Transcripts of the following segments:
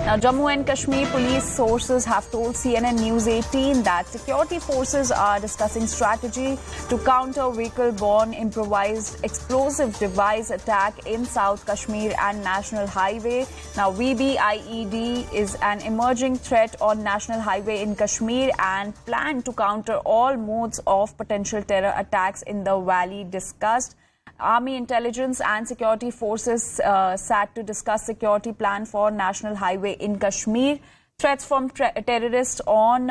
Now, Jammu and Kashmir police sources have told CNN News 18 that security forces are discussing strategy to counter vehicle-borne improvised explosive device attack in South Kashmir and National Highway. Now, VBIED is an emerging threat on National Highway in Kashmir and plan to counter all modes of potential terror attacks in the valley discussed. Army intelligence and security forces sat to discuss security plan for National Highway in Kashmir. Threats from terrorists on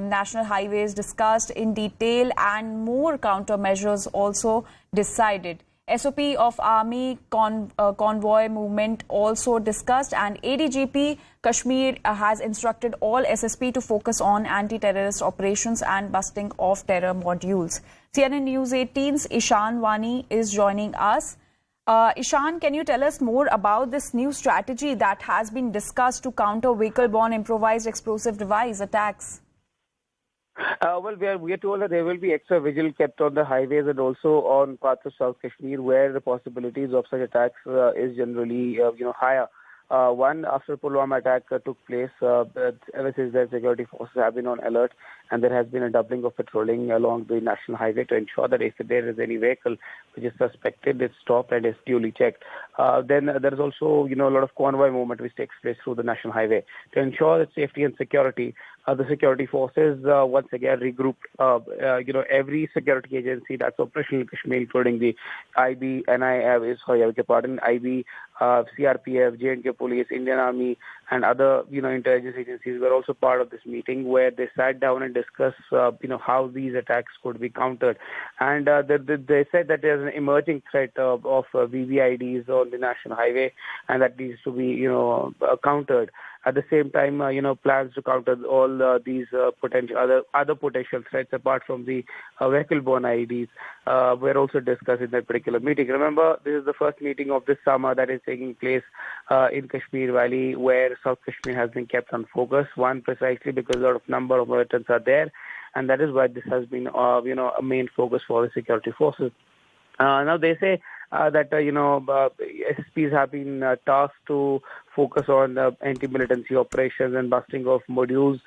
national highways discussed in detail and more countermeasures also decided. SOP of Army convoy movement also discussed, and ADGP Kashmir has instructed all SSP to focus on anti-terrorist operations and busting of terror modules. CNN News 18's Ishan Wani is joining us. Ishan, can you tell us more about this new strategy that has been discussed to counter vehicle-borne improvised explosive device attacks? Well, we are told that there will be extra vigil kept on the highways and also on parts of South Kashmir where the possibilities of such attacks is generally, higher. One, after Pulwama attack took place, ever since then, security forces have been on alert, and there has been a doubling of patrolling along the national highway to ensure that if there is any vehicle which is suspected, it's stopped and is duly checked. Then there is also, a lot of convoy movement which takes place through the national highway to ensure that safety and security. The security forces once again regrouped. Every security agency that's operational in Kashmir, including the IB, IB, CRPF, J&K Police, Indian Army, and other, intelligence agencies were also part of this meeting where they sat down and discussed, how these attacks could be countered. And they said that there's an emerging threat of VBIEDs on the national highway, and that needs to be, countered. At the same time, plans to counter all these other potential threats apart from the vehicle-borne IEDs were also discussed in that particular meeting. Remember, this is the first meeting of this summer that is taking place in Kashmir Valley, where South Kashmir has been kept on focus. One, precisely because a lot of number of militants are there, and that is why this has been, a main focus for the security forces. Now they say that SSPs have been tasked to focus on anti-militancy operations and busting of modules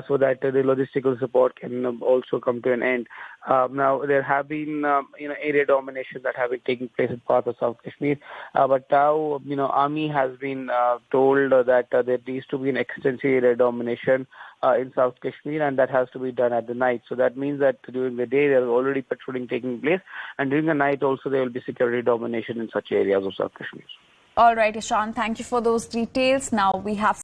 so that the logistical support can also come to an end. Now there have been area domination that have been taking place in parts of South Kashmir, but now Army has been told that there needs to be an extensive area domination in South Kashmir, and that has to be done at the night. So that means that during the day there is already patrolling taking place, and during the night also there will be security domination in such areas of South Kashmir. All right, Ishan, thank you for those details. Now we have